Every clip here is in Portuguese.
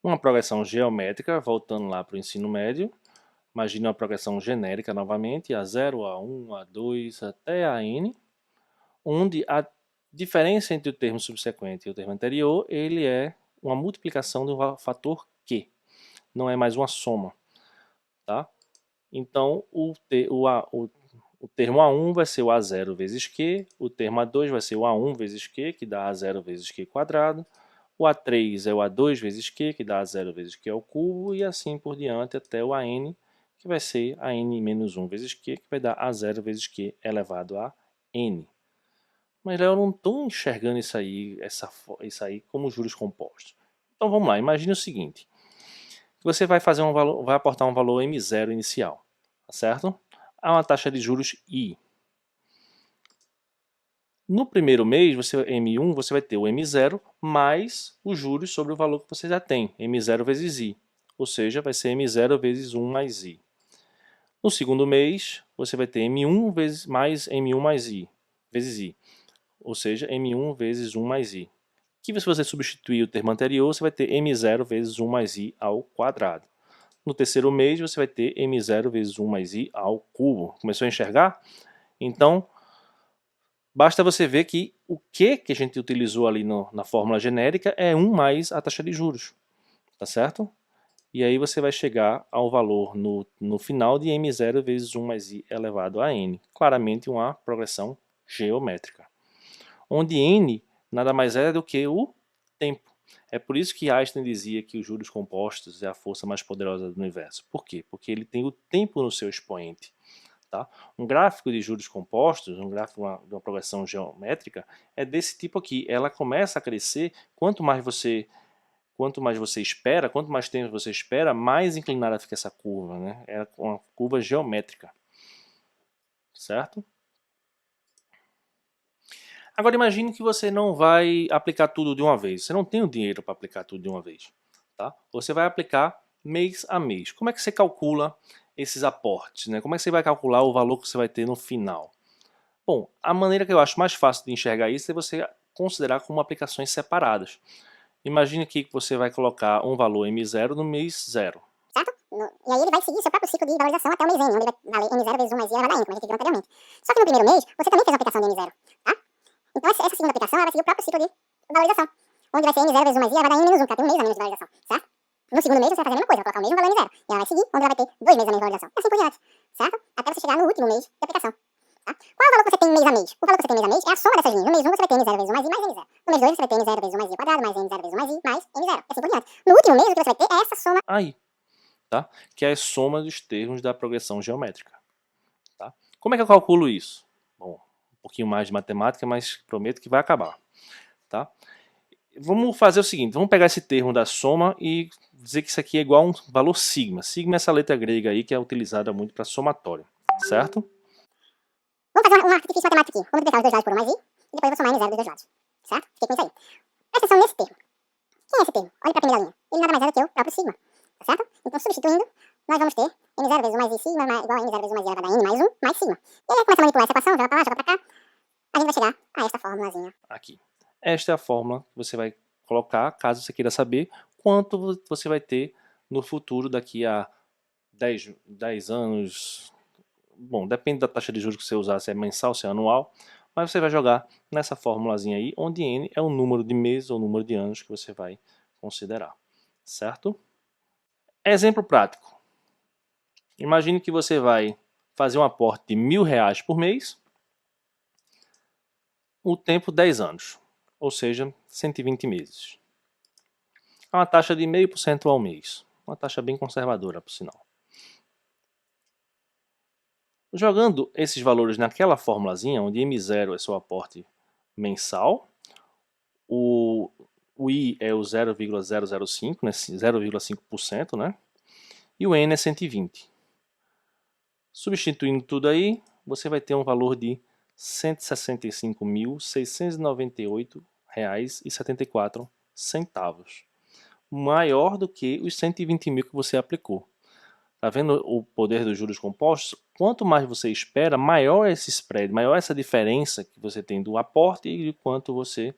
Uma progressão geométrica, voltando lá para o ensino médio. Imagine uma progressão genérica novamente, A0, A1, A2 até a N, onde a diferença entre o termo subsequente e o termo anterior, ele é uma multiplicação do fator Q, não é mais uma soma. Tá? Então, o termo A1 vai ser o A0 vezes Q, o termo A2 vai ser o A1 vezes Q, que dá A0 vezes Q quadrado, o A3 é o A2 vezes Q, que dá A0 vezes Q ao cubo, e assim por diante até o AN, que vai ser a n menos 1 vezes q, que vai dar a0 vezes q elevado a n. Mas eu não estou enxergando isso aí como juros compostos. Então vamos lá, imagine o seguinte. Você vai aportar um valor M0 inicial, tá certo? Há uma taxa de juros I. No primeiro mês, M1, você vai ter o M0 mais os juros sobre o valor que você já tem, M0 vezes I. Ou seja, vai ser M0 vezes 1 mais I. No segundo mês, você vai ter M1 mais M1 mais I, vezes I. Ou seja, M1 vezes 1 mais I. Que se você substituir o termo anterior, você vai ter M0 vezes 1 mais I ao quadrado. No terceiro mês, você vai ter M0 vezes 1 mais I ao cubo. Começou a enxergar? Então, basta você ver que o que a gente utilizou ali na fórmula genérica é 1 mais a taxa de juros. Tá certo? E aí você vai chegar ao valor no final de M0 vezes 1 mais I elevado a N. Claramente uma progressão geométrica. Onde N nada mais é do que o tempo. É por isso que Einstein dizia que os juros compostos é a força mais poderosa do universo. Por quê? Porque ele tem o tempo no seu expoente. Tá? Um gráfico de juros compostos, um gráfico de uma progressão geométrica, é desse tipo aqui. Ela começa a crescer quanto mais você espera, quanto mais tempo você espera, mais inclinada fica essa curva, né? É uma curva geométrica, certo? Agora imagine que você não vai aplicar tudo de uma vez, você não tem o dinheiro para aplicar tudo de uma vez, tá? Você vai aplicar mês a mês. Como é que você calcula esses aportes, né? Como é que você vai calcular o valor que você vai ter no final? Bom, a maneira que eu acho mais fácil de enxergar isso é você considerar como aplicações separadas. Imagine aqui que você vai colocar um valor M0 no mês 0. Certo? E aí ele vai seguir seu próprio ciclo de valorização até o mês N, onde ele vai valer M0 vezes 1 mais I elevado a N, como a gente viu anteriormente. Só que no primeiro mês, você também fez a aplicação de M0, tá? Então essa segunda aplicação ela vai seguir o próprio ciclo de valorização, onde vai ser M0 vezes 1 mais I elevado a N menos 1, que ela tem um mês a menos de valorização, certo? No segundo mês você vai fazer a mesma coisa, vai colocar o mesmo valor M0, e ela vai seguir, onde ela vai ter 2 meses a menos de valorização, e assim por diante, certo? Até você chegar no último mês de aplicação. Tá? Qual é o valor que você tem mês a mês? O valor que você tem mês a mês é a soma dessas linhas. No mês 1 você vai ter M0 vezes 1 mais I mais M0. No mês 2 você vai ter M0 vezes 1 mais I ao quadrado, mais M0 vezes 1 mais I, mais M0. E assim por diante. No último mês o que você vai ter é essa soma aí, tá? Que é a soma dos termos da progressão geométrica. Tá? Como é que eu calculo isso? Bom, um pouquinho mais de matemática, mas prometo que vai acabar. Tá? Vamos fazer o seguinte, vamos pegar esse termo da soma e dizer que isso aqui é igual a um valor sigma. Sigma é essa letra grega aí que é utilizada muito para somatório, certo? Vamos fazer um artifício matemático aqui. Vamos multiplicar os dois lados por 1 mais I, e depois eu vou somar M0 dos dois lados. Certo? Fiquei com isso aí. Presta atenção nesse termo. Quem é esse termo? Olha para a primeira linha. Ele nada mais é do que o próprio sigma. Tá certo? Então, substituindo, nós vamos ter M0 vezes 1 mais I sigma igual a M0 vezes 1 mais I elevado a N mais 1 mais sigma. E aí começa a manipular essa equação, joga para lá, joga para cá. A gente vai chegar a esta formulazinha. Aqui. Esta é a fórmula que você vai colocar caso você queira saber quanto você vai ter no futuro daqui a 10 anos. Bom, depende da taxa de juros que você usar, se é mensal, se é anual. Mas você vai jogar nessa formulazinha aí, onde N é o número de meses ou número de anos que você vai considerar. Certo? Exemplo prático. Imagine que você vai fazer um aporte de R$1.000 por mês, o tempo 10 anos, ou seja, 120 meses. É uma taxa de 0,5% ao mês, uma taxa bem conservadora, por sinal. Jogando esses valores naquela formulazinha, onde M0 é seu aporte mensal, o I é o 0,005, né, 0,5%, né? E o N é 120. Substituindo tudo aí, você vai ter um valor de R$ 165.698,74, maior do que os 120 mil que você aplicou. Tá vendo o poder dos juros compostos? Quanto mais você espera, maior esse spread, maior essa diferença que você tem do aporte e de quanto você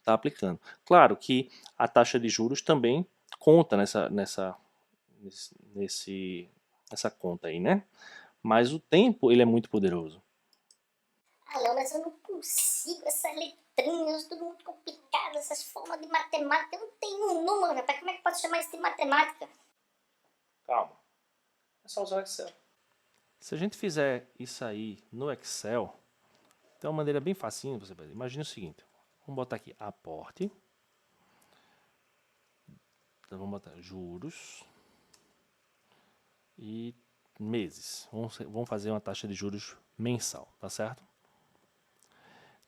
está aplicando. Claro que a taxa de juros também conta nessa conta aí, né? Mas o tempo, ele é muito poderoso. Ah, Léo, mas eu não consigo essas letrinhas, tudo muito complicado, essas formas de matemática. Eu não tenho um número, rapaz. Como é que pode chamar isso de matemática? Calma. É só usar o Excel. Se a gente fizer isso aí no Excel, tem uma maneira bem facinho você fazer. Imagina o seguinte. Vamos botar aqui aporte. Então vamos botar juros e meses. Vamos fazer uma taxa de juros mensal, tá certo?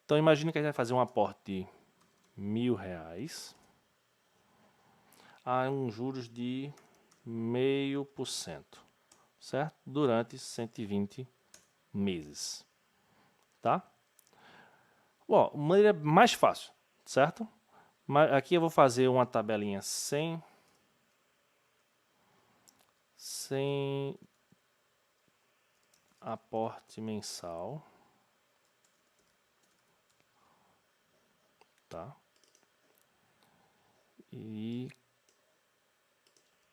Então imagina que a gente vai fazer um aporte de R$ 1.000 a um juros de 0,5%, certo? Durante 120 meses, tá? Bom, maneira mais fácil, certo? Mas aqui eu vou fazer uma tabelinha sem aporte mensal, tá? E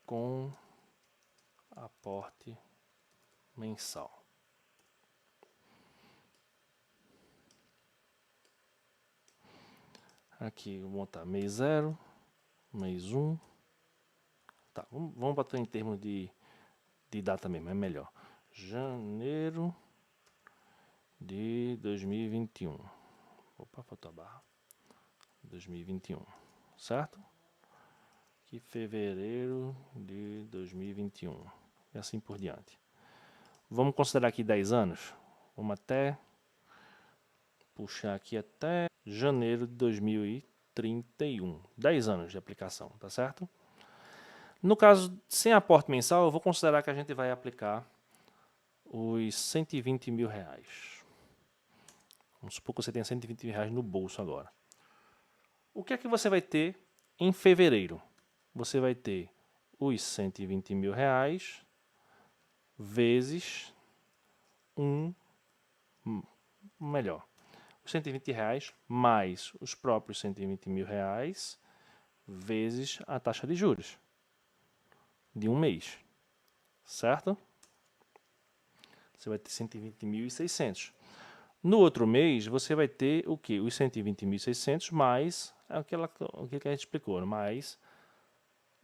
com aporte mensal. Aqui eu vou montar mês 0, mês 1. Tá, vamos botar em termos de data mesmo, é melhor. Janeiro de 2021. Opa, faltou a barra. 2021, certo? Aqui fevereiro de 2021 e assim por diante. Vamos considerar aqui 10 anos. Vamos até puxar aqui até janeiro de 2031. 10 anos de aplicação, tá certo? No caso, sem aporte mensal, eu vou considerar que a gente vai aplicar os R$ 120 mil. Vamos supor que você tenha R$ 120 mil no bolso agora. O que é que você vai ter em fevereiro? Você vai ter os R$ 120 mil vezes melhor, os R$ 120 mais os próprios R$ 120 mil vezes a taxa de juros de um mês, certo? Você vai ter 120.600. No outro mês, você vai ter o quê? Os 120.600 mais o que a gente explicou, mais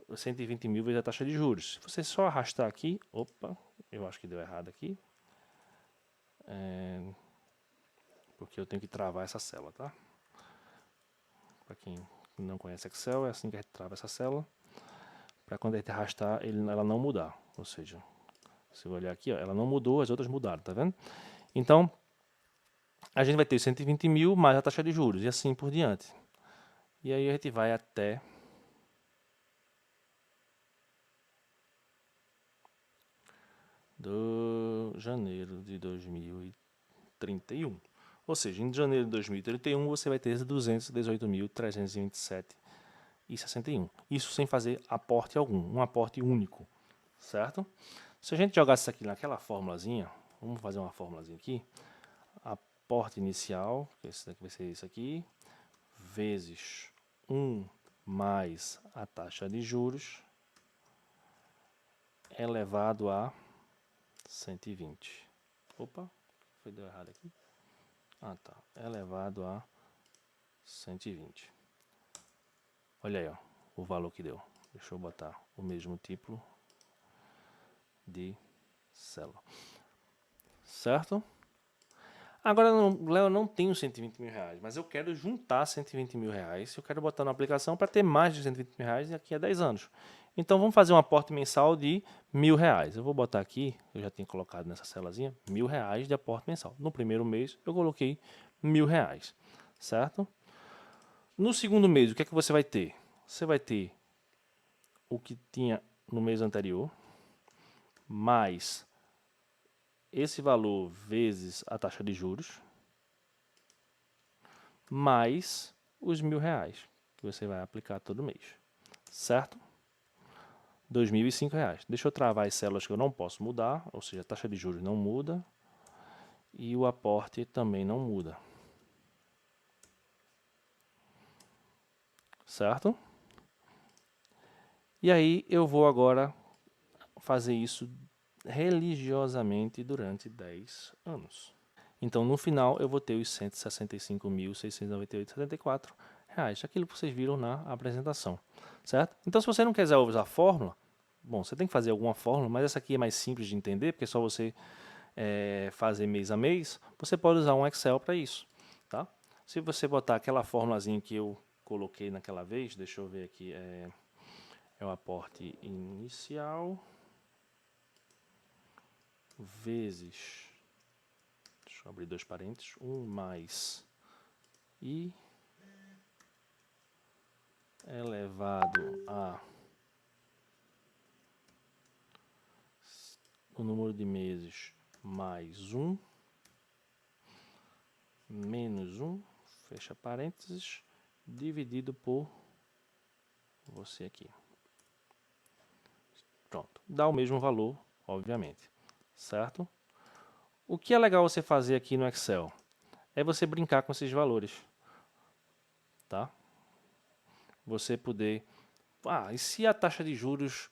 os 120 mil vezes a taxa de juros. Se você só arrastar aqui, opa, eu acho que deu errado aqui, porque eu tenho que travar essa célula, tá? Para quem não conhece Excel, é assim que a gente trava essa célula, para quando a gente arrastar, ela não mudar. Ou seja, se eu olhar aqui, ó, ela não mudou, as outras mudaram, tá vendo? Então, a gente vai ter 120 mil mais a taxa de juros, e assim por diante. E aí a gente vai até janeiro de 2031. Ou seja, em janeiro de 2031 você vai ter 218.327,61. Isso sem fazer aporte algum, um aporte único, certo? Se a gente jogasse isso aqui naquela formulazinha, vamos fazer uma formulazinha aqui, aporte inicial, que esse daqui vai ser isso aqui, vezes 1 mais a taxa de juros elevado a 120. Opa, foi deu errado aqui. Ah, tá. Elevado a 120. Olha aí, ó, o valor que deu. Deixa eu botar o mesmo tipo de célula. Certo? Agora, Léo, eu não tenho 120 mil reais, mas eu quero juntar 120 mil reais. Eu quero botar na aplicação para ter mais de 120 mil reais daqui a 10 anos. Então, vamos fazer um aporte mensal de R$ 1.000. Eu vou botar aqui, eu já tinha colocado nessa céluazinha, R$ 1.000 de aporte mensal. No primeiro mês, eu coloquei R$ 1.000, certo? No segundo mês, o que é que você vai ter? Você vai ter o que tinha no mês anterior, mais esse valor vezes a taxa de juros, mais os R$ 1.000 que você vai aplicar todo mês, certo? R$ 2.005. Deixa eu travar as células que eu não posso mudar, ou seja, a taxa de juros não muda e o aporte também não muda, certo? E aí eu vou agora fazer isso religiosamente durante 10 anos. Então, no final, eu vou ter os R$ 165.698,74, aquilo que vocês viram na apresentação, certo? Então, se você não quiser usar a fórmula, bom, você tem que fazer alguma fórmula, mas essa aqui é mais simples de entender, porque é só você fazer mês a mês, você pode usar um Excel para isso, tá? Se você botar aquela formulazinha que eu coloquei naquela vez, deixa eu ver aqui, é o aporte inicial vezes, deixa eu abrir dois parênteses, 1 mais I elevado a o número de meses mais 1 menos 1, fecha parênteses, dividido por você aqui. Pronto, dá o mesmo valor, obviamente, certo? O que é legal você fazer aqui no Excel é você brincar com esses valores, tá? Você poder, e se a taxa de juros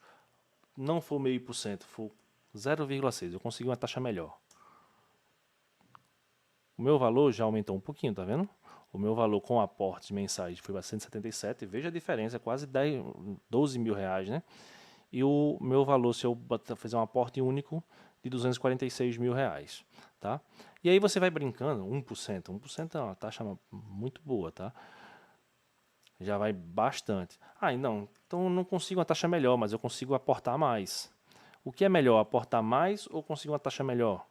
não for 0,5%, for 0,6%, eu consigo uma taxa melhor. O meu valor já aumentou um pouquinho, tá vendo? O meu valor com aportes mensais foi para 177, veja a diferença, é quase 12 mil reais, né? E o meu valor, se eu fizer um aporte único, de 246 mil reais, tá? E aí você vai brincando, 1%, 1% é uma taxa muito boa, tá? Já vai bastante. Não, então eu não consigo uma taxa melhor, mas eu consigo aportar mais. O que é melhor, aportar mais ou conseguir uma taxa melhor?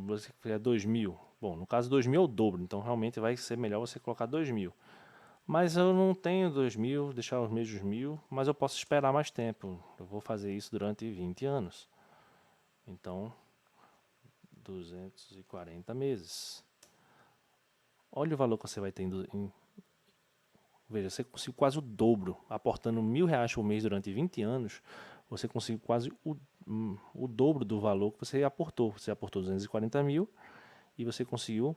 Você quer 2 mil. Bom, no caso 2 mil é o dobro, então realmente vai ser melhor você colocar 2 mil. Mas eu não tenho 2 mil, deixar os mesmos 1.000, mas eu posso esperar mais tempo. Eu vou fazer isso durante 20 anos. Então, 240 meses. Olha o valor que você vai ter veja, você conseguiu quase o dobro. Aportando R$1.000 por mês durante 20 anos, você conseguiu quase o dobro do valor que você aportou. Você aportou 240 mil e você conseguiu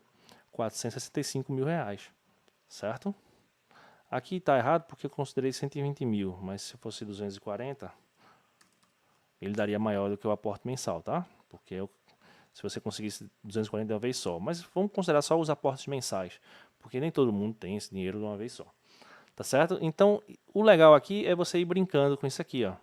465 mil reais, certo? Aqui está errado porque eu considerei 120 mil, mas se fosse 240, ele daria maior do que o aporte mensal, tá? Porque se você conseguisse 240 de uma vez só. Mas vamos considerar só os aportes mensais, porque nem todo mundo tem esse dinheiro de uma vez só. Tá certo? Então, o legal aqui é você ir brincando com isso aqui, ó.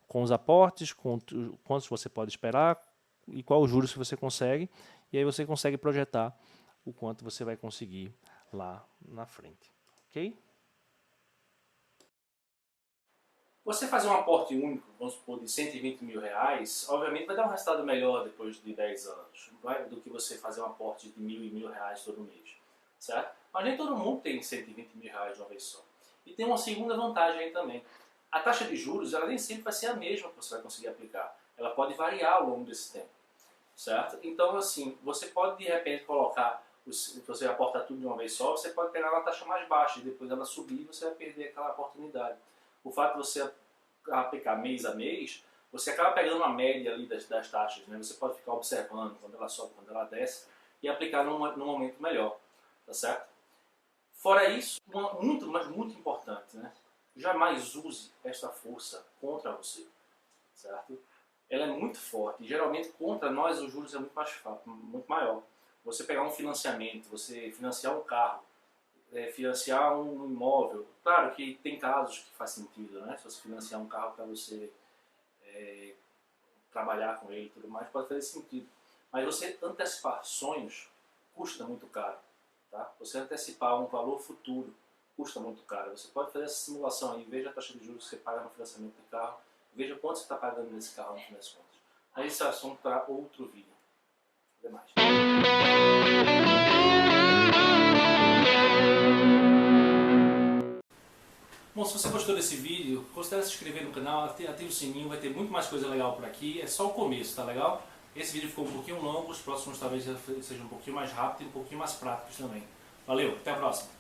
Com os aportes, com quantos você pode esperar e qual os juros que você consegue. E aí você consegue projetar o quanto você vai conseguir lá na frente. Ok? Você fazer um aporte único, vamos supor, de 120 mil reais, obviamente vai dar um resultado melhor depois de 10 anos, do que você fazer um aporte de 1.000 e 1.000 reais todo mês, certo? Mas nem todo mundo tem 120 mil reais de uma vez só. E tem uma segunda vantagem aí também. A taxa de juros, ela nem sempre vai ser a mesma que você vai conseguir aplicar. Ela pode variar ao longo desse tempo, certo? Então, assim, você pode de repente colocar, se você aportar tudo de uma vez só, você pode pegar uma taxa mais baixa e depois ela subir e você vai perder aquela oportunidade. O fato de você aplicar mês a mês, você acaba pegando uma média ali das taxas, né? Você pode ficar observando quando ela sobe, quando ela desce e aplicar num momento melhor, tá certo? Fora isso, mas muito importante, né? Jamais use esta força contra você, certo? Ela é muito forte e geralmente contra nós os juros é muito maior. Você pegar um financiamento, você financiar um carro, financiar um imóvel, claro que tem casos que faz sentido, né? Se você financiar um carro para você trabalhar com ele e tudo mais, pode fazer sentido. Mas você antecipar sonhos custa muito caro, tá? Você antecipar um valor futuro custa muito caro. Você pode fazer essa simulação aí, veja a taxa de juros que você paga no financiamento de carro, veja quanto você está pagando nesse carro no fim das contas. Aí esse assunto para outro vídeo. Até mais. Bom, se você gostou desse vídeo, considere se inscrever no canal, ative o sininho, vai ter muito mais coisa legal por aqui. É só o começo, tá legal? Esse vídeo ficou um pouquinho longo, os próximos talvez sejam um pouquinho mais rápidos e um pouquinho mais práticos também. Valeu, até a próxima!